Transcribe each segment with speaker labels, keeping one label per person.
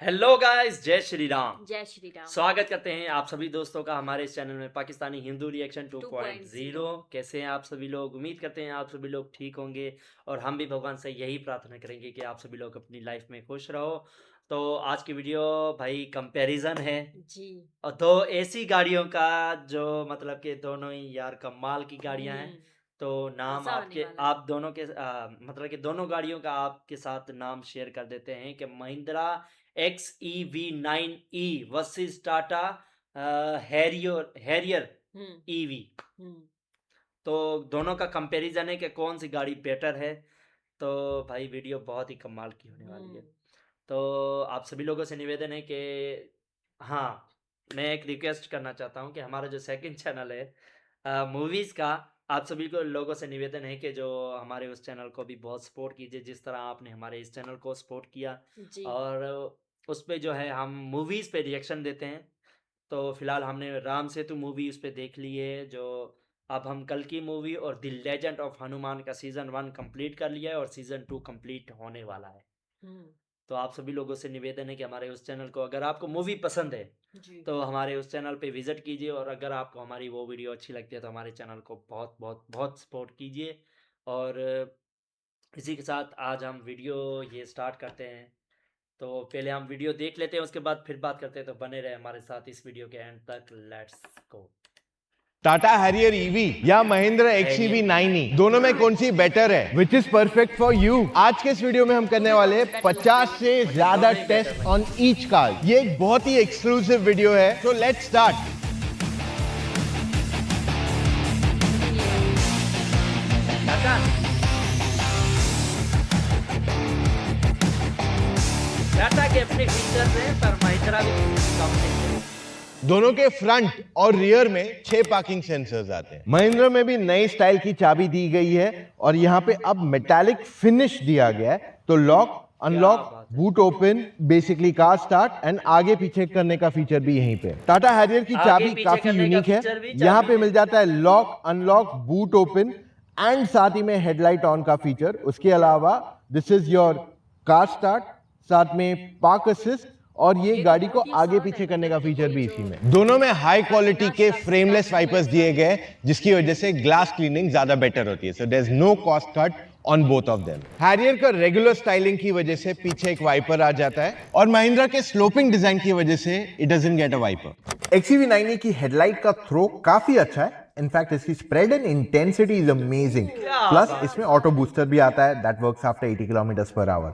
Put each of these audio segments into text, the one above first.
Speaker 1: Hello guys, जय श्री राम।
Speaker 2: जय श्री राम।
Speaker 1: स्वागत करते हैं आप सभी दोस्तों का हमारे इस चैनल में पाकिस्तानी हिंदू रिएक्शन 2.0।
Speaker 2: 2.0।
Speaker 1: कैसे हैं आप सभी लोग? उम्मीद करते हैं आप सभी लोग ठीक होंगे और हम भी भगवान से यही प्रार्थना करेंगे कि आप सभी लोग अपनी लाइफ में खुश रहो। तो आज की वीडियो भाई कंपैरिजन है
Speaker 2: जी।
Speaker 1: और दो ऐसी गाड़ियों का जो मतलब कि दोनों ही यार कमाल की गाड़ियां हैं। तो नाम
Speaker 2: मजा आने
Speaker 1: आपके
Speaker 2: वाला है।
Speaker 1: आप दोनों के मतलब कि दोनों गाड़ियों का आपके साथ नाम शेयर कर देते हैं कि Mahindra XEV9E versus Tata Harrier
Speaker 2: hmm
Speaker 1: EV.
Speaker 2: हम्म
Speaker 1: तो दोनों का कंपैरिजन है कि कौन सी गाड़ी बेटर है। तो भाई वीडियो बहुत ही कमाल की होने वाली है।
Speaker 2: हम्म
Speaker 1: तो आप सभी लोगों से निवेदन है कि हाँ, मैं एक रिक्वेस्ट करना चाहता हूँ कि हमारा जो सेकंड चैनल है मूवीज़ का, आप सभी को लोगों से निवेदन है कि जो हमारे उस चैनल को भी बहुत सपोर्ट कीजिए जिस तरह आपने हमारे इस चैनल को सपोर्ट किया।
Speaker 2: जी।
Speaker 1: और उस पे जो है हम मूवीज़ पे रिएक्शन देते हैं। तो फिलहाल हमने राम सेतु मूवी उस पे देख ली है। जो अब हम कल की मूवी और द लेजेंड ऑफ हनुमान का सीज़न 1 कंप्लीट कर लिया है और सीज़न 2 कंप्लीट होने वाला है।
Speaker 2: हम्म
Speaker 1: तो आप सभी लोगों से निवेदन है कि हमारे उस चैनल को, अगर आपको मूवी पसंद है
Speaker 2: जी।
Speaker 1: तो हमारे उस चैनल पे विज़िट कीजिए और अगर आपको हमारी वो वीडियो अच्छी लगती है तो हमारे चैनल को बहुत बहुत बहुत सपोर्ट कीजिए। और इसी के साथ आज हम वीडियो ये स्टार्ट करते हैं। तो पहले हम वीडियो देख लेते हैं, उसके बाद फिर बात करते हैं। तो बने रहे हमारे साथ इस वीडियो के एंड तक। Let's go.
Speaker 3: Tata Harrier EV या महिंद्रा XEV 9E दोनों में कौन सी बेटर है, which is perfect for you. आज के इस वीडियो में हम करने वाले 50 से ज्यादा टेस्ट ऑन ईच कार। ये एक बहुत ही एक्सक्लूसिव वीडियो है, तो लेट्स स्टार्ट।
Speaker 1: टाटा के अपने फीचर्स हैं पर महिंद्रा भी कम नहीं है।
Speaker 3: दोनों के फ्रंट और रियर में 6 पार्किंग सेंसर्स आते हैं। महिंद्रा में भी नई स्टाइल की चाबी दी गई है और यहाँ पे अब मेटालिक फिनिश दिया गया है। तो lock, unlock, boot open, basically car start and आगे पीछे करने का फीचर भी यहीं पे। टाटा हैरियर की चाबी काफी यूनिक है। यहाँ पे मिल जाता है lock, unlock, boot open and साथ ही में हेडलाइट ऑन का फीचर। उसके अलावा this is your car start, साथ में पार्क असिस्ट और ये गाड़ी को आगे पीछे करने का फीचर भी इसी में। दोनों में हाई क्वालिटी के फ्रेमलेस वाइपर्स दिए गए जिसकी वजह से ग्लास क्लीनिंग ज्यादा बेटर होती है। So there is no cost cut on both of them. Harrier का रेगुलर स्टाइलिंग की वजह से पीछे एक वाइपर आ जाता है और महिंद्रा के स्लोपिंग डिजाइन की वजह से it doesn't get a wiper. XEV9E की हेडलाइट का थ्रो काफी अच्छा है। इनफैक्ट इसकी spread and intensity is amazing. Plus इसमें ऑटो बूस्टर भी आता है that works after 80 km/h।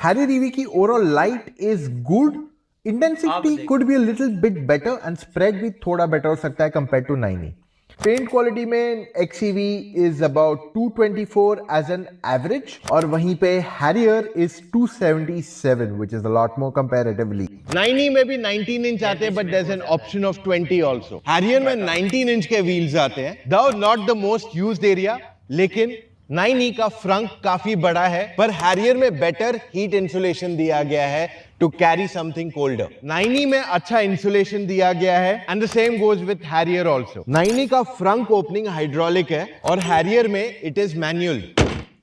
Speaker 3: Harrier EV की overall light is good. Intensity could be a little bit better and spread भी थोड़ा बेटर हो सकता है compare to 9E। Paint quality में XEV is about 224 as an average और वहीं पे Harrier is 277 which is a lot more comparatively. 9E में भी 19 इंच आते हैं but there is an option of 20 also. Harrier में 19 इंच के व्हील्स आते हैं, though not the most used area, लेकिन 9E का फ्रंट काफी बड़ा है पर हैरियर में बेटर हीट इंसुलेशन दिया गया है to carry something colder. 9E में अच्छा इंसुलेशन दिया गया है and the same goes with Harrier also. 9E का फ्रंट ओपनिंग हाइड्रोलिक है और हैरियर में इट इज मैनुअल।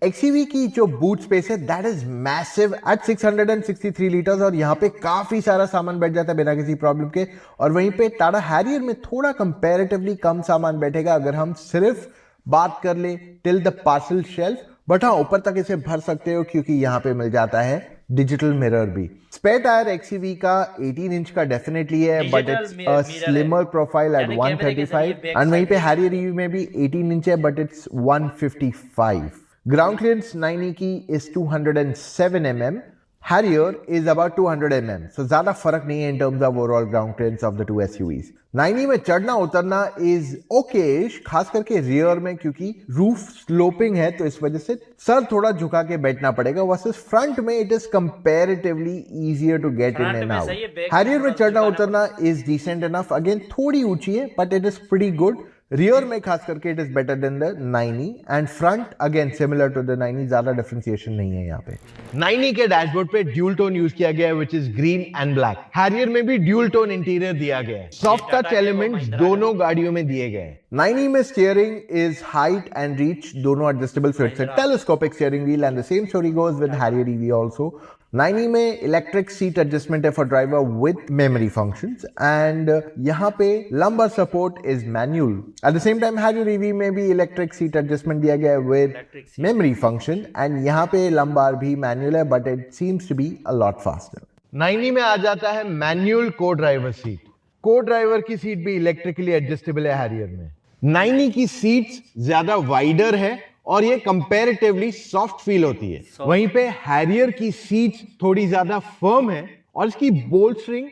Speaker 3: XEV की जो बूट स्पेस है that is massive at 663 litres और यहाँ पे काफी सारा सामान बैठ जाता है बिना किसी प्रॉब्लम के। और वहीं पे टाटा हैरियर में थोड़ा कंपैरेटिवली कम सामान बैठेगा अगर हम सिर्फ बात कर ले till the parcel shelf. But हाँ, ऊपर तक इसे भर सकते हो क्योंकि यहाँ पे मिल जाता है डिजिटल मिरर भी। स्पेयर टायर XEV का 18 इंच का डेफिनेटली है but it's a slimmer profile at 135 and वहीं पे हैरियर ईवी में भी 18 इंच है but it's 155। Ground clearance 9E की is 207 mm, Harrier is about 200 mm, so ज्यादा फर्क नहीं है in terms of overall ground clearance of the two SUVs। 9E में चढ़ना उतरना is okay, खास करके रियर में क्योंकि रूफ स्लोपिंग है तो इस वजह से सर थोड़ा झुका के बैठना पड़ेगा वर्सेस फ्रंट में it is comparatively easier to get in and out. Harrier में चढ़ना उतरना इज डिसेंट इनफ, अगेन थोड़ी ऊंची है but it is pretty good. Rear में खास करके it is better than the 9E and front again similar to the 9E, ज्यादा डिफरेंशिएशन नहीं है यहाँ पे। 9E के डैशबोर्ड पे ड्यूल टोन यूज किया गया है which is green and black. Harrier में भी ड्यूल टोन इंटीरियर दिया गया है। सॉफ्ट टच एलिमेंट्स दोनों गाड़ियों में दिए गए हैं। 9E में steering is height and reach दोनों adjustable, so it's a telescopic steering wheel and the same story goes with Harrier EV also. 9E में इलेक्ट्रिक सीट एडजस्टमेंट है for driver with memory functions and यहाँ पे lumbar support is manual. At the same time Harrier EV में भी electric seat adjustment दिया गया है with memory function and यहाँ पे लंबार भी मैनुअल है but it seems to be a lot faster. 9E में आ जाता है मैनुअल को ड्राइवर सीट। को ड्राइवर की सीट भी इलेक्ट्रिकली एडजस्टेबल है हैरियर में। 9E की सीट्स ज्यादा वाइडर है और ये कंपैरेटिवली सॉफ्ट फील होती है। वहीं पे हैरियर की सीट्स थोड़ी ज्यादा फर्म है और इसकी bolstering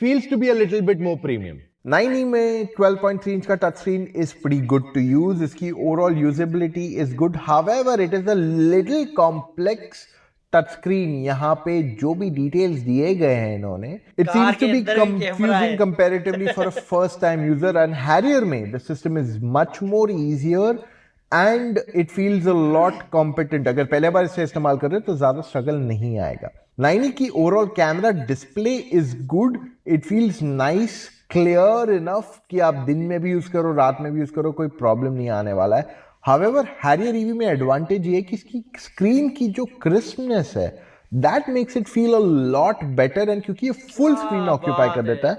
Speaker 3: feels to be a little bit more premium. 9E में 12.3 इंच का touch screen is pretty good to use. इसकी overall usability is good, however it is a little complex touch screen. यहाँ पे जो भी डिटेल्स दिए गए हैं इन्होंने, it seems to be confusing comparatively for a first time user. And Harrier में the system is much more easier and it feels a lot competent. अगर पहले बार इसे इस्तेमाल कर रहे हो तो ज्यादा स्ट्रगल नहीं आएगा। 9E की overall camera display is good, it feels nice, clear enough कि आप दिन में भी यूज करो, रात में भी यूज करो, कोई प्रॉब्लम नहीं आने वाला है। हावेवर हैरियर ईवी में एडवांटेज ये है कि इसकी स्क्रीन की जो क्रिस्पनेस है that makes it feel a lot better and क्योंकि ये फुल स्क्रीन ऑक्यूपाई कर देता है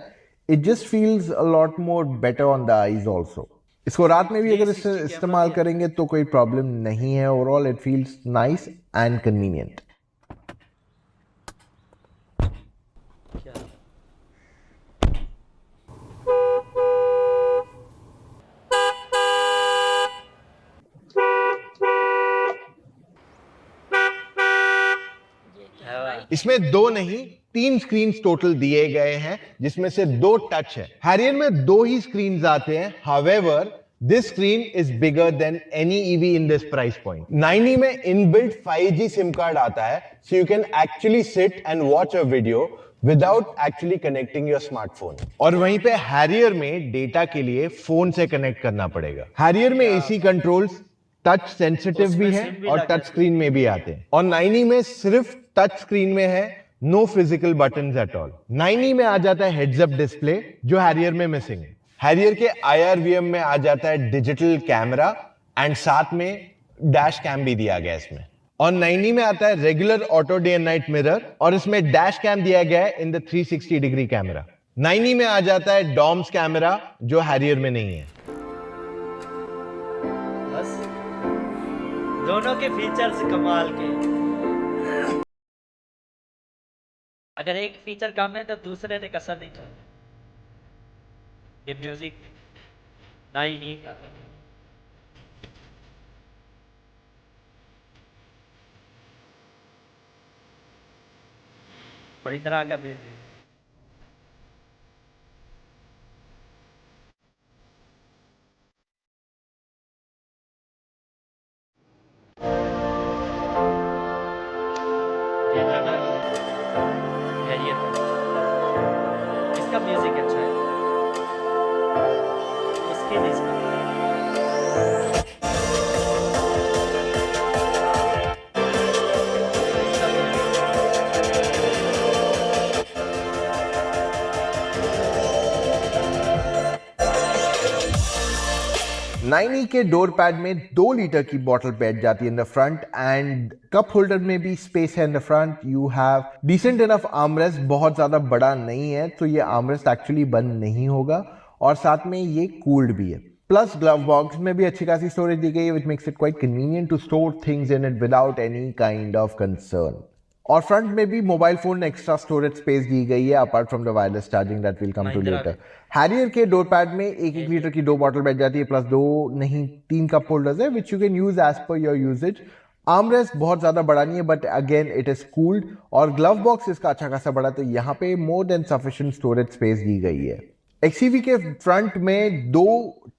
Speaker 3: it just feels a lot more better on the eyes also. इसको रात में भी अगर इसे इस्तेमाल करेंगे तो कोई प्रॉब्लम नहीं है। Overall it feels nice and convenient. इसमें 2 नहीं 3 स्क्रीन टोटल दिए गए हैं जिसमें से 2 टच है। हैरियर में 2 ही स्क्रीन आते हैं, however this screen is bigger than any EV in this price point. 9E में इनबिल्ट 5G सिम कार्ड आता है, so you can actually sit and watch a video without actually connecting your smartphone. और वहीं पे Harrier में data के लिए phone से कनेक्ट करना पड़ेगा। हैरियर में एसी कंट्रोल्स टच सेंसिटिव भी है और टच स्क्रीन में भी आते हैं और 9E में सिर्फ टच स्क्रीन में है, no physical buttons at all. 9E में आ जाता है हेड्स अप डिस्प्ले जो हैरियर में मिसिंग है। हैरियर के IRVM में आ जाता है डिजिटल कैमरा एंड साथ में डैश कैम भी दिया गया इसमें। और 9E में आता है regular auto day and night mirror और इसमें डैश कैम दिया गया है in the 360 degree camera. 9E में आ जाता है डॉम्स कैमरा जो हैरियर में नहीं है।
Speaker 1: बस दोनों के फीचर्स कमाल के।
Speaker 2: अगर एक फीचर कम है तो दूसरे ने कसर नहीं छोड़ी। ये म्यूजिक नहीं बड़ी तरह का म्यूजिक।
Speaker 1: इसका म्यूजिक अच्छा है, इसके इसका
Speaker 3: 9E के डोर पैड में 2 लीटर की बॉटल बैठ जाती है in the front end cup holder में भी स्पेस है in the front. You have decent enough armrest, बहुत ज्यादा बड़ा नहीं है तो ये आर्मरेस्ट एक्चुअली बंद नहीं होगा और साथ में ये कूल्ड भी है। प्लस ग्लव बॉक्स में भी अच्छी खासी स्टोरेज दी गई है which makes it quite convenient to store things in it without any kind of concern. और फ्रंट में भी mobile phone extra storage space दी गई है apart from the wireless charging that will come to later. Harrier के door pad में 1-1 litre की 2 bottle बैठ जाती है प्लस 2 नहीं 3 कप होल्डर्स है which you can use as per your usages. Armrest बहुत ज्यादा बड़ा नहीं है but again it is cooled और ग्लव बॉक्स इसका अच्छा खासा बड़ा तो यहाँ पे more than sufficient storage space दी गई है। XCV के फ्रंट में 2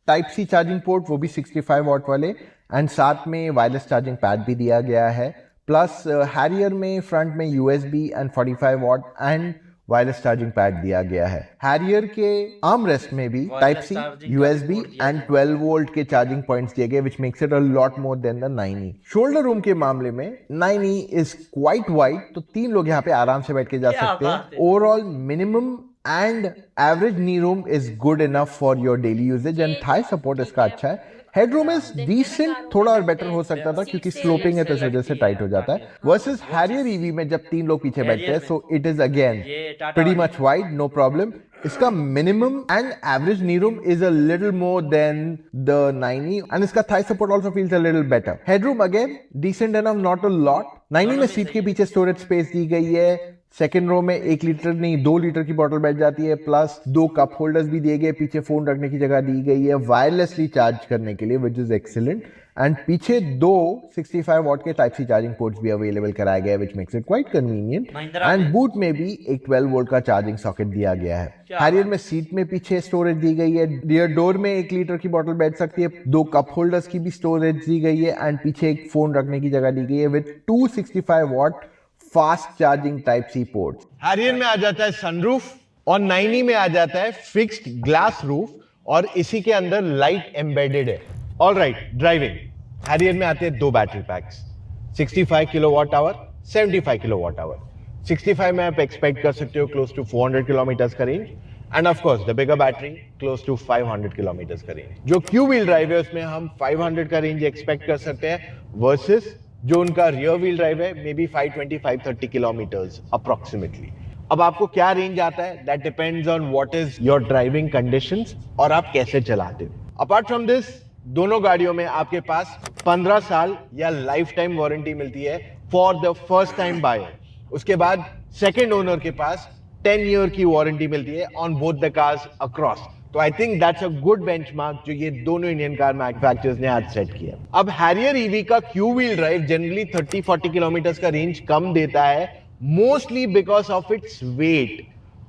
Speaker 3: टाइप सी चार्जिंग पोर्ट, वो भी 65 वॉट वाले एंड साथ में वायरलेस चार्जिंग पैड भी दिया गया है। प्लस हैरियर में फ्रंट में USB and 45 watt and wireless charging pad दिया गया है। हैरियर के आर्मरेस्ट में भी type C, USB and 12 volt के चार्जिंग पॉइंट्स दिए गए which makes it a lot more than the 9E। Shoulder room के मामले में 9E इज क्वाइट वाइड तो 3 लोग यहाँ पे आराम से बैठ के जा सकते हैं। Overall minimum and average knee room is good enough for your daily usage and thigh support इसका अच्छा है। हेडरूम इज डिसेंट, थोड़ा और बेटर हो सकता था क्योंकि स्लोपिंग है तो इस वजह से टाइट हो जाता है। वर्सेस हैरियर ईवी में जब 3 लोग पीछे बैठते हैं, so it is again pretty much wide, no problem. इसका minimum and average knee room is a little more than the 9e and इसका thigh support also feels a little better. Headroom again decent enough, not a lot. 9e में seat के पीछे storage space दी गई है। Second row में 1 litre नहीं 2 litre की बोतल बैठ जाती है, प्लस 2 कप होल्डर्स भी दिए गए, पीछे फोन रखने की जगह दी गई है वायरलेसली चार्ज करने के लिए, विच इज एक्सीलेंट। एंड पीछे 2 65 वॉट के टाइप सी चार्जिंग पोर्ट्स भी अवेलेबल कराए गए, which makes it quite convenient. And boot में भी एक 12 वोल्ट का चार्जिंग सॉकेट दिया गया है। हैरियर में सीट में पीछे स्टोरेज दी गई है, रियर डोर में 1 लीटर की बोतल बैठ सकती है, 2 कप होल्डर्स की भी स्टोरेज दी गई है, एंड पीछे एक फोन रखने की जगह दी गई है with 2 65 watt fast charging type C ports.
Speaker 4: Harrier में आ जाता है सनरूफ और 9e में आ जाता है फिक्स्ड ग्लास रूफ और इसी के अंदर लाइट एम्बेडेड है। Alright, driving. हैरियर में आते हैं 2 battery packs, 65 kilowatt hour, 75 kilowatt hour. 65 में आप एक्सपेक्ट कर सकते हो क्लोज टू 400 किलोमीटर्स का range, and of course the bigger battery close to 500 kilometres का रेंज। जो क्यू व्हील ड्राइव है उसमें हम 500 का रेंज एक्सपेक्ट कर सकते हैं, वर्सेस जो उनका रियर व्हील ड्राइव है मे बी 520-530 किलोमीटर्स अप्रोक्सीमेटली। अब आपको क्या रेंज आता है, that depends on what is your driving conditions और आप कैसे चलाते हो। अपार्ट फ्रॉम दिस, दोनों गाड़ियों में आपके पास 15 साल या लाइफ टाइम वारंटी मिलती है for the first time buyer. उसके बाद सेकेंड ओनर के पास 10 ईयर की वारंटी मिलती है on both the cars across. तो I think that's a good benchmark जो ये दोनों इंडियन कार मैन्युफैक्चरर्स ने आज सेट किया। अब हैरियर ईवी का Q wheel drive generally 30-40 kilometres का रेंज कम देता है, mostly because of its weight.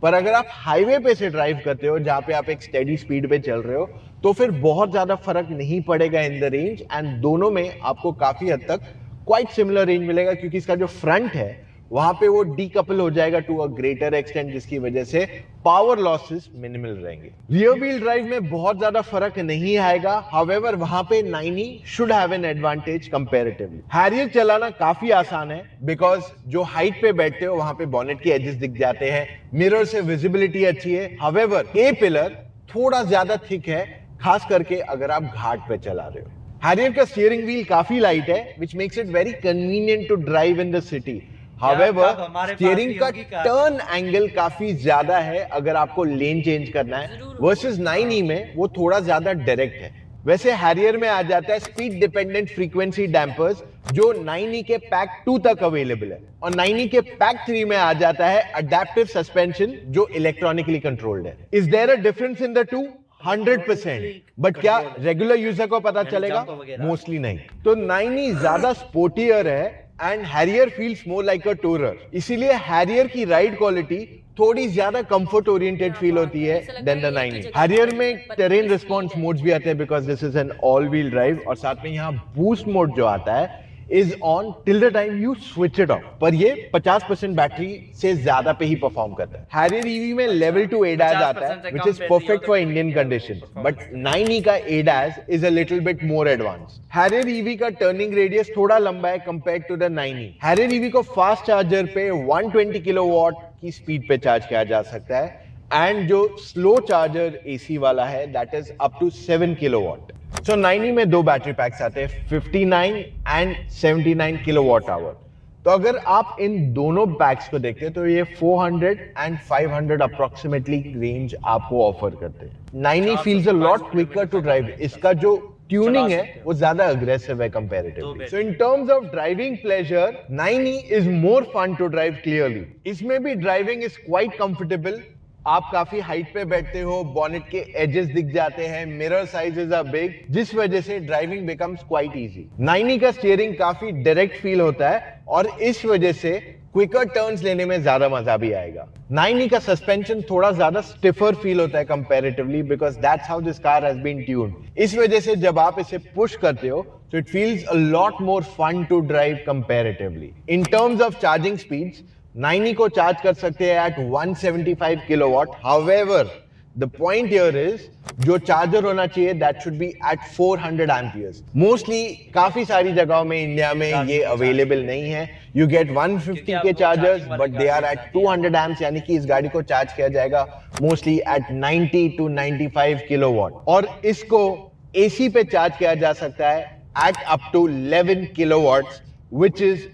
Speaker 4: पर अगर आप हाईवे पे से ड्राइव करते हो जहां पे आप एक स्टेडी स्पीड पे चल रहे हो, तो फिर बहुत ज्यादा फर्क नहीं पड़ेगा इन द रेंज, एंड दोनों में आपको काफी हद तक क्वाइट सिमिलर रेंज मिलेगा क्योंकि इसका जो फ्रंट है वहां पे वो डीकपल हो जाएगा टू अ ग्रेटर एक्सटेंट, जिसकी वजह से पावर लॉसेस मिनिमल रहेंगे। रियर व्हील ड्राइव में बहुत ज्यादा फर्क नहीं आएगा, हाउएवर वहां पे 9e should have an advantage comparatively. Harrier चलाना काफी आसान है बिकॉज जो हाइट पे बैठते हो वहां पे बॉनेट के एजेस दिख जाते हैं, मिरर से विजिबिलिटी अच्छी है। हाउएवर ए पिलर थोड़ा ज्यादा थिक है, खास करके अगर आप घाट पे चला रहे हो। हैरियर का स्टीयरिंग व्हील काफी लाइट है, which makes it very convenient to drive in the city. However, steering का टर्न एंगल काफी ज्यादा है अगर आपको लेन चेंज करना है, वर्सेस 9e में वो थोड़ा ज्यादा डायरेक्ट है। वैसे हैरियर में आ जाता है स्पीड डिपेंडेंट फ्रीक्वेंसी डैम्पर्स जो 9e के पैक 2 तक अवेलेबल है, और 9e के पैक 3 में आ जाता है अडेप्टिव सस्पेंशन जो इलेक्ट्रॉनिकली कंट्रोल्ड है। Is there a difference in the two? 100%। But क्या रेगुलर यूजर को पता चलेगा? मोस्टली नहीं। तो 9e ज्यादा स्पोर्टियर है and Harrier feels more like a tourer, इसीलिए हैरियर की राइड क्वालिटी थोड़ी ज्यादा कंफर्ट ओरिएंटेड फील होती है देन द 9e। हैरियर में टेरेन रिस्पॉन्स मोड्स भी आते हैं because this is an all wheel drive, और साथ में यहाँ बूस्ट मोड जो आता है is on till the time you switch it off, पर ये 50% बैटरी से ज्यादा पे ही परफॉर्म करता है। हैरियर ईवी में लेवल 2 ADAS आता है which is perfect for Indian conditions, but 9e का ADAS is a little bit more advanced। Harrier EV का टर्निंग रेडियस थोड़ा लंबा है compared to the 9e। Harrier EV को फास्ट चार्जर पे 120 किलोवाट की स्पीड पे चार्ज किया जा सकता है, एंड जो स्लो चार्जर AC वाला है that is up to 7 kilowatt. So 9e में 2 बैटरी पैक्स आते हैं, 59 एंड 79 किलोवाट आवर। तो अगर आप इन दोनों पैक्स को देखते हैं तो ये 400 एंड 500 अप्रोक्सीमेटली रेंज आपको ऑफर करते हैं। 9e feels a lot quicker to drive, इसका जो ट्यूनिंग है वो ज्यादा अग्रेसिव है comparatively. So in terms of driving pleasure 9e is more fun to drive clearly. इसमें भी ड्राइविंग इज क्वाइट कंफर्टेबल, आप काफी हाइट पे बैठते हो, बॉनेट के एजेस दिख जाते हैं, मिरर साइजेस आर बिग, जिस वजह से driving becomes quite easy. 9e का स्टीयरिंग काफी डायरेक्ट फील होता है और इस वजह से क्विकर टर्न्स लेने में ज्यादा मजा भी आएगा। 9e का सस्पेंशन थोड़ा ज्यादा स्टिफर फील होता है comparatively because that's how this car has been tuned. इस वजह से जब आप इसे पुश करते हो so it feels a lot more fun to drive comparatively. In terms of charging speeds, 9e को चार्ज कर सकते हैं at 175 kilowatt. However, the point here is जो चार्जर होना चाहिए that should be at 400 amperes. Mostly काफी सारी जगहों में इंडिया में ये अवेलेबल नहीं है। You get 150 के chargers but they are at 200 amps, यानी कि इस गाड़ी को चार्ज किया जाएगा mostly at 90 to 95 किलोवाट। और इसको AC पे चार्ज किया जा सकता है at up to 11 kilowatts, which is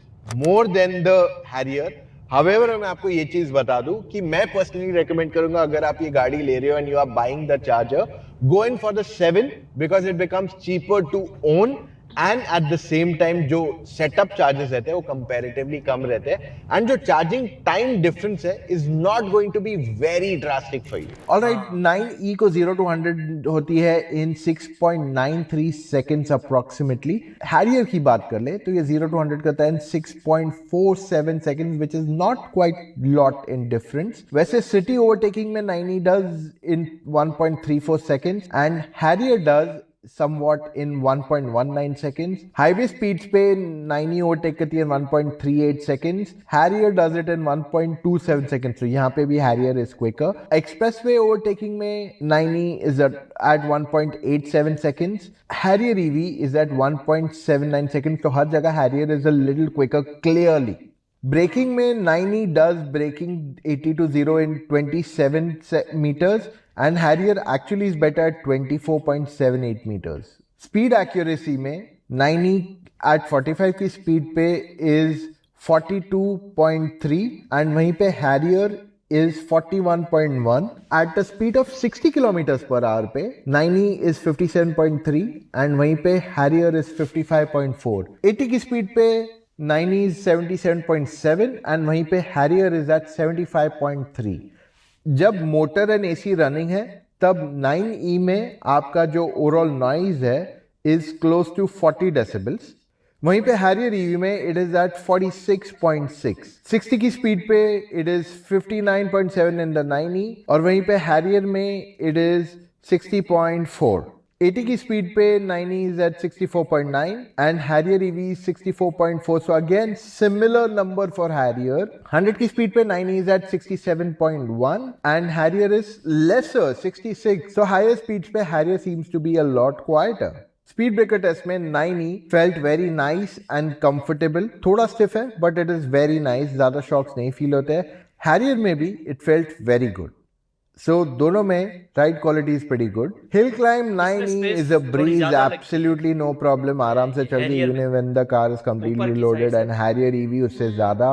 Speaker 4: more than the Harrier. However, मैं आपको ये चीज बता दूं कि मैं पर्सनली रेकमेंड करूंगा अगर आप ये गाड़ी ले रहे हो and you are buying the charger, go in for the 7 because it becomes cheaper to own and at the same time जो सेटअप चार्जेस रहते हैं वो कंपैरेटिवली कम रहते हैं एंड जो चार्जिंग टाइम डिफरेंस है is not going to be very drastic for you.
Speaker 3: Alright, 9e को 0 to 100 होती है इन 6.93 सेकेंड्स अप्रोक्सीमेटली. हैरियर की बात कर ले तो ये 0 to 100 करता है इन 6.47 seconds, which is not quite lot in difference. वैसे सिटी ओवरटेकिंग में 9e does in 1.34 seconds and Harrier does somewhat in 1.19 seconds. Highway speeds पे 9e overtake करती है in 1.38 seconds. Harrier does it in 1.27 seconds. So यहाँ पे भी Harrier is quicker. Expressway overtaking में 9e is at 1.87 seconds. Harrier EV is at 1.79 seconds. तो हर जगह Harrier is a little quicker clearly. Braking में 9e does braking 80 to 0 in 27 meters. And Harrier actually is better at 24.78 meters. Speed accuracy में 9e at 45 की speed पे is 42.3 and वहीं पे Harrier is 41.1. At the speed of 60 kilometers per hour पे 9e is 57.3 and वहीं पे Harrier is 55.4. 80 की speed पे 9e is 77.7 and वहीं पे Harrier is at 75.3. जब मोटर एंड एसी रनिंग है तब 9e में आपका जो ओवरऑल नॉइज है इज क्लोज टू 40 डेसिबल्स. वहीं पे हैरियर ईवी में इट इज एट 46.6. 60 की स्पीड पे it is 59.7 in the 9e और वहीं पे हैरियर में इट इज 60.4. 80 की स्पीड पे 9e is at 64.9 and Harrier EV is 64.4. So again, similar number for Harrier. 100 की स्पीड पे 9e is at 67.1 and Harrier is lesser, 66. So higher speeds पे Harrier seems to be a lot quieter. Speed breaker test में 9e felt very nice and comfortable. थोड़ा stiff है but it is very nice. ज्यादा shocks नहीं feel होते हैं. Harrier में भी it felt very good. So दोनों में ride quality is pretty good. Hill climb 9e is a breeze, absolutely no problem. आराम से चल रही even when the car is completely loaded and Harrier EV उससे ज़्यादा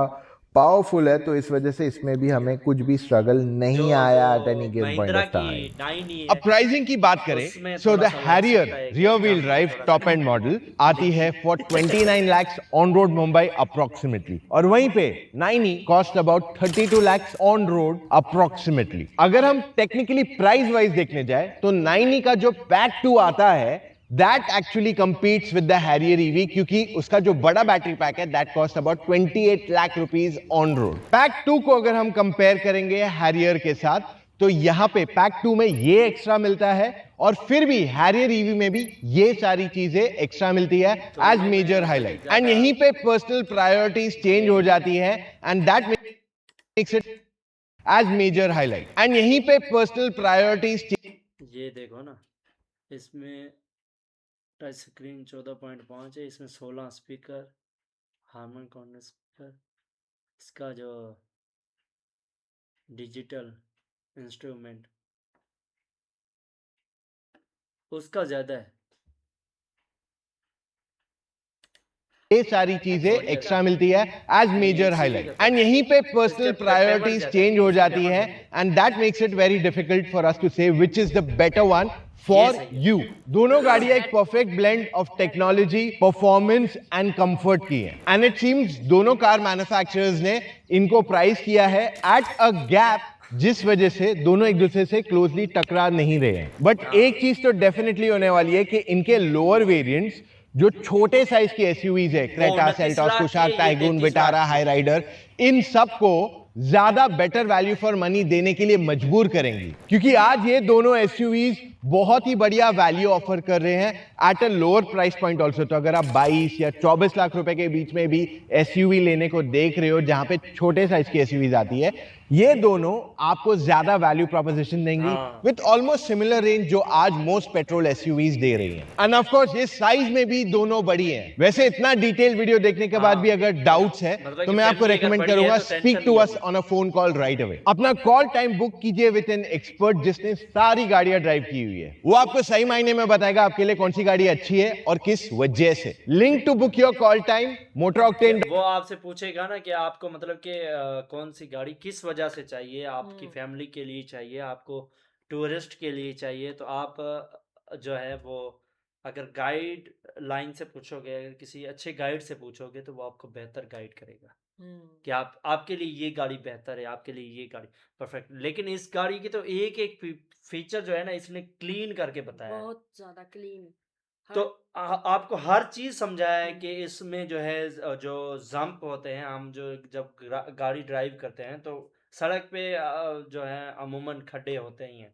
Speaker 3: पावरफुल है तो इस वजह से इसमें भी हमें कुछ भी स्ट्रगल नहीं आया at any given point of time.
Speaker 4: अब प्राइसिंग की बात करें so the Harrier rear wheel drive top and model आती है for 29 lakhs on road Mumbai approximately और वहीं पे 9e cost about 32 lakhs on road approximately. अगर हम टेक्निकली प्राइस वाइज देखने जाए तो 9e का जो पैक 2 आता है that actually competes with the Harrier EV क्योंकि उसका जो बड़ा बैटरी पैक है that cost about 28 lakh rupees on road. Pack 2 को अगर हम कंपेयर करेंगे Harrier के साथ तो यहाँ पे पैक 2 में ये एक्स्ट्रा मिलता है और फिर भी Harrier EV में भी ये सारी चीजें एक्स्ट्रा मिलती है एज मेजर हाईलाइट एंड यहीं पे पर्सनल प्रायोरिटीज चेंज हो जाती है and that makes it as major highlight and यहीं पे पर्सनल प्रायोरिटीज.
Speaker 1: ये देखो ना, इसमें टच स्क्रीन 14.5 है, इसमें 16 स्पीकर, हार्मन कॉर्नर स्पीकर, इसका जो डिजिटल इंस्ट्रूमेंट उसका ज़्यादा है.
Speaker 4: ये सारी चीजें एक्स्ट्रा मिलती है एज मेजर हाईलाइट एंड यहीं पे पर्सनल प्रायोरिटीज चेंज हो जाती है and that makes it very difficult for us to say which is the better one for you. दोनों गाड़ियां एक perfect blend of technology, performance and comfort की है एंड इट सीम्स दोनों कार मैन्युफैक्चरर्स ने इनको प्राइस किया है एट अ गैप जिस वजह से दोनों एक दूसरे से क्लोजली टकरा नहीं रहे हैं. बट एक चीज तो डेफिनेटली होने वाली है कि इनके लोअर वेरिएंट्स जो छोटे साइज की एसयूवीज है, Creta, Seltos, Kushaq, Taigun, Vitara, Hyryder, इन सब को ज्यादा बेटर वैल्यू फॉर मनी देने के लिए मजबूर करेंगी क्योंकि आज ये दोनों एसयूवीज बहुत ही बढ़िया वैल्यू ऑफर कर रहे हैं at a lower price point also. तो अगर आप 22 या 24 लाख रुपए के बीच में भी एसयूवी लेने को देख रहे हो जहां पे छोटे साइज की एसयूवीज आती है, ये दोनों आपको ज्यादा वैल्यू प्रोपोजिशन देंगी विद ऑलमोस्ट सिमिलर रेंज जो आज मोस्ट पेट्रोल एसयूवीज दे रही हैं. एंड ऑफ कोर्स ये साइज में भी दोनों बड़ी हैं. वैसे इतना डिटेल वीडियो देखने के बाद भी अगर डाउट्स है तो मैं आपको रेकमेंड करूंगा speak to us on a phone call right away. अपना कॉल टाइम बुक कीजिए विद एन एक्सपर्ट जिसने सारी गाड़ियां ड्राइव की हुई हुई है। वो आपको सही मायने में बताएगा आपके लिए कौन सी गाड़ी अच्छी है और किस वजह से। Link to book your call time Motor Octane.
Speaker 1: वो आपसे पूछेगा ना कि आपको मतलब कि कौन सी गाड़ी किस वजह से चाहिए, आपकी फैमिली के लिए चाहिए, आपको टूरिस्ट के लिए चाहिए, तो आप जो है वो अगर गाइड लाइन से पूछोगे, अगर किसी अच्छे गाइड से पूछोगे तो वो आपको बेहतर गाइड करेगा कि आप आपके लिए ये गाड़ी बेहतर है, आपके लिए ये गाड़ी परफेक्ट। लेकिन इस गाड़ी की तो एक एक फीचर जो है ना इसने क्लीन करके बताया है।
Speaker 5: बहुत ज्यादा क्लीन।
Speaker 1: तो आपको हर चीज समझाया है
Speaker 5: हम्म।
Speaker 1: कि इसमें जो है जो जंप होते हैं, हम जो जब गाड़ी ड्राइव करते हैं तो सड़क पे जो है अमूमन खड्डे होते ही हैं,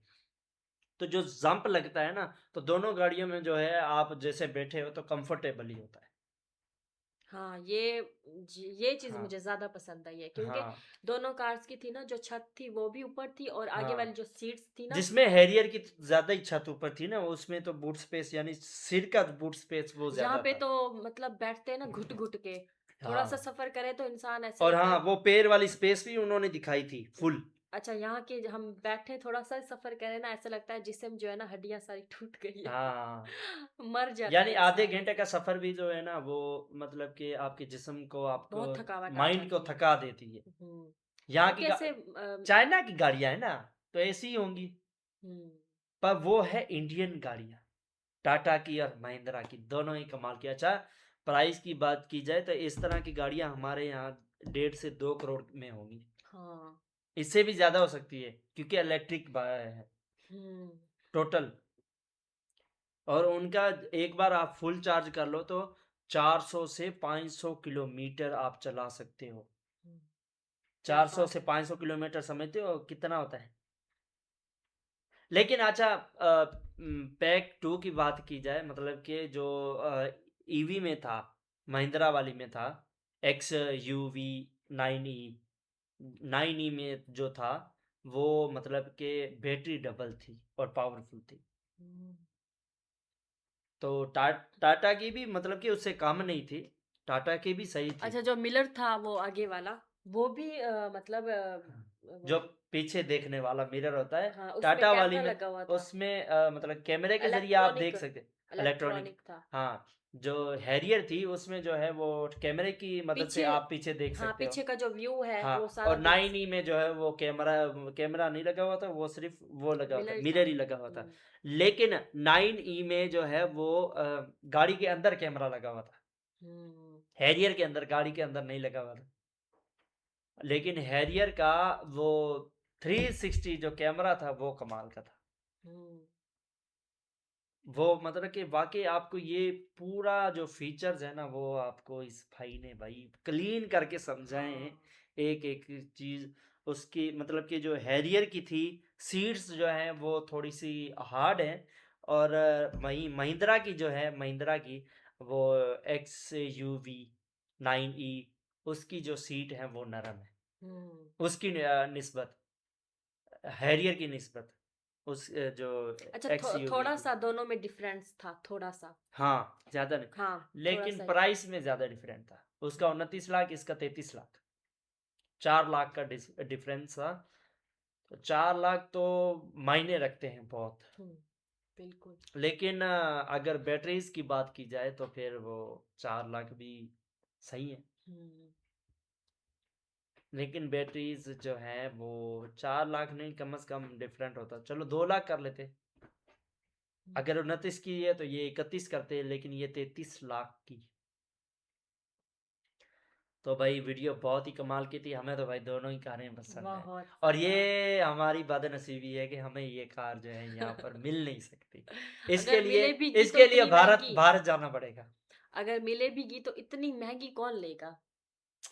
Speaker 1: तो जो जंप लगता है ना तो दोनों गाड़ियों में जो है आप जैसे बैठे हो तो कंफर्टेबल ही होता है।
Speaker 5: हाँ, ये चीज
Speaker 1: हाँ
Speaker 5: मुझे ज्यादा पसंद आई है क्योंकि
Speaker 1: हाँ
Speaker 5: दोनों कार्स की थी ना, जो छत थी वो भी ऊपर थी और आगे
Speaker 1: हाँ,
Speaker 5: वाली जो सीट्स थी ना,
Speaker 1: जिसमें हैरियर की ज्यादा ही छत ऊपर थी ना, उसमें तो बूट स्पेस यानी सिर का बूट स्पेस वो
Speaker 5: यहाँ
Speaker 1: ज्यादा
Speaker 5: पे
Speaker 1: था।
Speaker 5: तो मतलब बैठते हैं ना घुट घुट के, थोड़ा सा
Speaker 1: हाँ,
Speaker 5: सफर करे तो इंसान ऐसे
Speaker 1: और
Speaker 5: लगता
Speaker 1: हाँ
Speaker 5: है।
Speaker 1: वो पैर वाली स्पेस भी उन्होंने दिखाई थी फुल।
Speaker 5: अच्छा, यहाँ के हम बैठे थोड़ा सा सफर करें ना, ऐसा लगता है जिसम जो है ना हड्डियां सारी टूट गई है।
Speaker 1: हाँ,
Speaker 5: मर जाता
Speaker 1: यानी
Speaker 5: है
Speaker 1: आधे
Speaker 5: इंसान।
Speaker 1: घंटे का सफर भी जो है ना वो मतलब कि आपके जिस्म को, आपको
Speaker 5: बहुत थकावट आ
Speaker 1: माइंड को
Speaker 5: जाती है।
Speaker 1: थका देती है।
Speaker 5: हम्म।
Speaker 1: यहाँ
Speaker 5: अब
Speaker 1: की
Speaker 5: कैसे
Speaker 1: चाइना की गाड़ियां है ना तो ऐसी ही होंगी,
Speaker 5: हम्म,
Speaker 1: पर वो है इंडियन गाड़ियां, टाटा की और महिंद्रा की, दोनों ही कमाल की। अच्छा, प्राइस की बात की जाए तो इस तरह की गाड़ियां हमारे यहाँ 1.5 से 2 करोड़ में होंगी,
Speaker 5: हाँ।
Speaker 1: इससे भी ज्यादा हो सकती है क्योंकि इलेक्ट्रिक है
Speaker 5: हम्म।
Speaker 1: टोटल। और उनका एक बार आप फुल चार्ज कर लो तो 400 से 500 किलोमीटर आप चला सकते हो।
Speaker 5: हम्म, क्या
Speaker 1: 400
Speaker 5: बात
Speaker 1: से
Speaker 5: है।
Speaker 1: 500 किलोमीटर समझते हो कितना होता है? लेकिन अच्छा, पैक टू की बात की जाए, मतलब कि जो ईवी में था, महिंद्रा वाली में था, एक्स यू वी 9E में जो था वो मतलब कि बैटरी डबल थी और पावरफुल थी।
Speaker 5: हम्म।
Speaker 1: तो टाटा की भी मतलब कि उससे कम नहीं थी, टाटा की भी सही थी।
Speaker 5: अच्छा, जो मिलर था वो आगे वाला, वो भी मतलब
Speaker 1: जो पीछे देखने वाला मिरर होता है
Speaker 5: हाँ, उसमें
Speaker 1: टाटा वाली
Speaker 5: कैमरा
Speaker 1: में,
Speaker 5: लगा हुआ था।
Speaker 1: उसमें मतलब कैमरे के जरिए आप
Speaker 5: इलेक्ट्रॉनिक
Speaker 1: देख सकते, इलेक्ट्रॉनिक।
Speaker 5: इलेक्ट्रॉनिक था।
Speaker 1: हाँ, जो हैरियर थी उसमें जो है वो कैमरे की मदद से
Speaker 5: पीछे,
Speaker 1: आप पीछे देख
Speaker 5: हाँ,
Speaker 1: सकते हो।
Speaker 5: पीछे का जो व्यू है
Speaker 1: हाँ,
Speaker 5: वो सारा
Speaker 1: और
Speaker 5: देख
Speaker 1: 9E में जो है वो कैमरा कैमरा नहीं लगा हुआ था, वो सिर्फ वो लगा हुआ था,
Speaker 5: मिलर था।
Speaker 1: मिरर ही लगा हुआ था। लेकिन 9E में जो है वो गाड़ी के अंदर कैमरा लगा हुआ था,
Speaker 5: हम्म।
Speaker 1: हैरियर के अंदर, गाड़ी के अंदर नहीं लगा हुआ था। लेकिन हैरियर का वो 360 जो कैमरा था वो कमाल का था।
Speaker 5: हम्म।
Speaker 1: वो मतलब कि वाकई आपको ये पूरा जो फीचर्स है ना वो आपको इस भाई ने भाई क्लीन करके समझाए हैं,
Speaker 5: हाँ।
Speaker 1: एक एक चीज उसकी। मतलब कि जो हैरियर की थी, सीट्स जो हैं वो थोड़ी सी हार्ड हैं, और महिंद्रा की जो है, महिंद्रा की वो एक्स यू वी 9E, उसकी जो सीट है वो नरम है,
Speaker 5: हम्म।
Speaker 1: उसकी निस्बत, हैरियर की निस्बत, उस जो
Speaker 5: अच्छा,
Speaker 1: एक्स यू वी
Speaker 5: थोड़ा
Speaker 1: की।
Speaker 5: सा दोनों में डिफरेंस था, थोड़ा सा।
Speaker 1: हाँ, ज्यादा नहीं,
Speaker 5: हाँ, थोड़ा
Speaker 1: लेकिन
Speaker 5: सा ही।
Speaker 1: प्राइस में ज्यादा डिफरेंट था, उसका 29 लाख, इसका 33 लाख, 4 लाख का डिफरेंस था। तो 4 लाख तो मायने रखते हैं बहुत।
Speaker 5: बिल्कुल।
Speaker 1: लेकिन अगर बैटरीज की बात की जाए तो फिर वो 4 लाख भी सही है,
Speaker 5: हम्म।
Speaker 1: लेकिन बैटरीज जो है वो 4 लाख नहीं, कम से कम डिफरेंट होता, चलो 2 लाख कर लेते। अगर 29 की है तो ये 31 करते हैं, लेकिन ये 33 लाख की। तो भाई वीडियो बहुत ही कमाल की थी, हमें तो भाई दोनों ही कारें पसंद है,
Speaker 5: बहुत
Speaker 1: और
Speaker 5: ज्यादा।
Speaker 1: ये हमारी बदनसीबी है कि हमें ये कार जो है यहाँ पर मिल नहीं सकती। इसके
Speaker 5: अगर
Speaker 1: लिए,
Speaker 5: मिलेगी तो
Speaker 1: इसके लिए
Speaker 5: इतनी
Speaker 1: भारत
Speaker 5: महंगी,
Speaker 1: भारत जाना पड़ेगा।
Speaker 5: अगर मिलेगी तो इतनी महंगी कौन लेगा,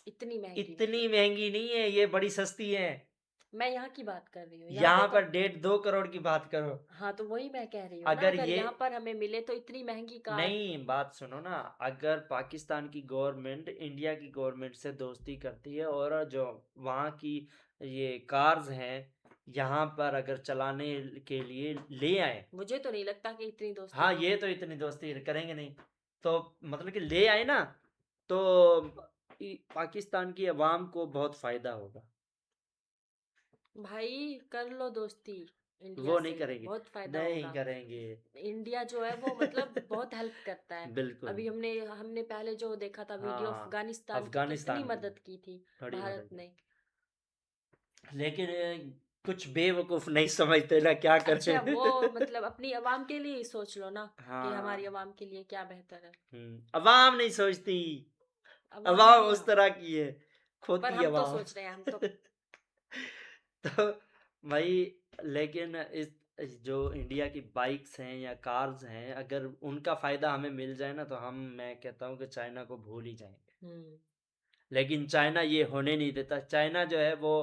Speaker 5: इतनी महंगी।
Speaker 1: इतनी महंगी नहीं है ये, बड़ी सस्ती है।
Speaker 5: मैं यहाँ की बात कर रही हूँ, यहाँ पे
Speaker 1: यहाँ
Speaker 5: तो।
Speaker 1: पर 1.5-2 करोड़ की बात करो।
Speaker 5: हाँ, तो वही मैं कह रही हूँ ना,
Speaker 1: अगर
Speaker 5: अगर
Speaker 1: ये,
Speaker 5: यहाँ पर हमें मिले तो इतनी महंगी कार।
Speaker 1: नहीं, बात सुनो ना, अगर पाकिस्तान की गवर्नमेंट इंडिया की गवर्नमेंट से दोस्ती करती है और जो वहाँ की ये कार्स हैं यहाँ पर अगर चलाने के लिए ले आए,
Speaker 5: मुझे तो नहीं लगता कि इतनी दोस्ती
Speaker 1: हाँ ये
Speaker 5: होगी।
Speaker 1: तो इतनी दोस्ती करेंगे नहीं, तो मतलब कि ले आए ना, तो पाकिस्तान की अवाम को बहुत फायदा होगा।
Speaker 5: भाई कर लो दोस्ती, इंडिया
Speaker 1: वो नहीं
Speaker 5: से
Speaker 1: करेंगे,
Speaker 5: बहुत फायदा
Speaker 1: नहीं
Speaker 5: होगा।
Speaker 1: करेंगे।
Speaker 5: इंडिया जो है वो मतलब बहुत हेल्प करता है।
Speaker 1: बिल्कुल,
Speaker 5: अभी हमने हमने पहले जो देखा था वीडियो
Speaker 1: हाँ,
Speaker 5: अफगानिस्तान की, कितनी
Speaker 1: अफ़गानिस्तान की
Speaker 5: मदद की थी
Speaker 1: बड़ी
Speaker 5: भारत
Speaker 1: मदद है।
Speaker 5: ने।
Speaker 1: लेकिन कुछ बेवकूफ़ नहीं समझते ना क्या
Speaker 5: अच्छा
Speaker 1: करें।
Speaker 5: वो मतलब अपनी आवाम के लिए ही सोच लो ना कि हमारी
Speaker 1: हाँ,
Speaker 5: आवाम के लिए क्या बेहतर है।
Speaker 1: अवाम नहीं सोचती,
Speaker 5: आवाम
Speaker 1: अवाम
Speaker 5: भी
Speaker 1: उस तरह की है,
Speaker 5: पर
Speaker 1: खोती
Speaker 5: हम तो
Speaker 1: अवाम।
Speaker 5: सोच रहे हैं, हम तो
Speaker 1: तो भाई लेकिन इस जो इंडिया की बाइक्स हैं या कार्स हैं, अगर उनका फ़ायदा हमें मिल जाए ना, तो मैं कहता हूँ कि चाइना को भूल ही जाएँगे।
Speaker 5: हम्म
Speaker 1: लेकिन चाइना ये होने नहीं देता। चाइना जो है वो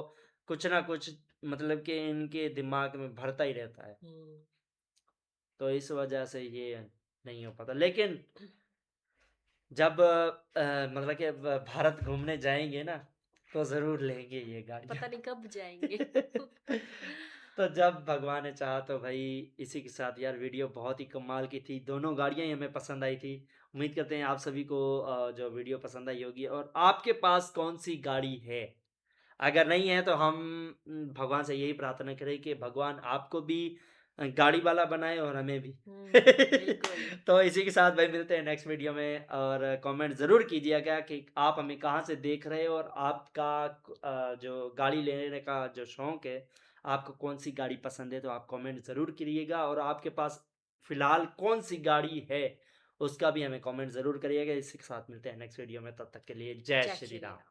Speaker 1: कुछ ना कुछ मतलब कि इनके दिमाग में भरता ही रहता है।
Speaker 5: हम्म
Speaker 1: तो इस वजह से ये नहीं हो पाता। लेकिन जब मतलब कि भारत घूमने जाएँगे ना, तो ज़रूर लेंगे ये गाड़ियाँ।
Speaker 5: पता नहीं कब जाएंगे।
Speaker 1: तो जब भगवान ने चाहा तो भाई इसी के साथ यार वीडियो बहुत ही कमाल की थी। दोनों गाड़ियाँ ही हमें पसंद आई थी। उम्मीद करते हैं आप सभी को जो वीडियो पसंद आई होगी और आपके पास कौन-सी गाड़ी है? अगर नहीं है तो हम भगवान से यही प्रार्थना करें कि भगवान आपको भी गाड़ी वाला बनाए और हमें भी।
Speaker 5: बिल्कुल।
Speaker 1: तो इसी के साथ भाई मिलते हैं नेक्स्ट वीडियो में और कमेंट ज़रूर कीजिएगा कि आप हमें कहाँ से देख रहे हो और आपका जो गाड़ी लेने का जो शौक है, आपको कौन-सी गाड़ी पसंद है तो आप कमेंट ज़रूर करिएगा और आपके पास फ़िलहाल कौन-सी गाड़ी है, उसका भी हमें कमेंट ज़रूर करिएगा। इसी के साथ मिलते हैं नेक्स्ट वीडियो में, तब तक के लिए जय
Speaker 5: जय
Speaker 1: श्री
Speaker 5: श्री
Speaker 1: राम।
Speaker 5: राम।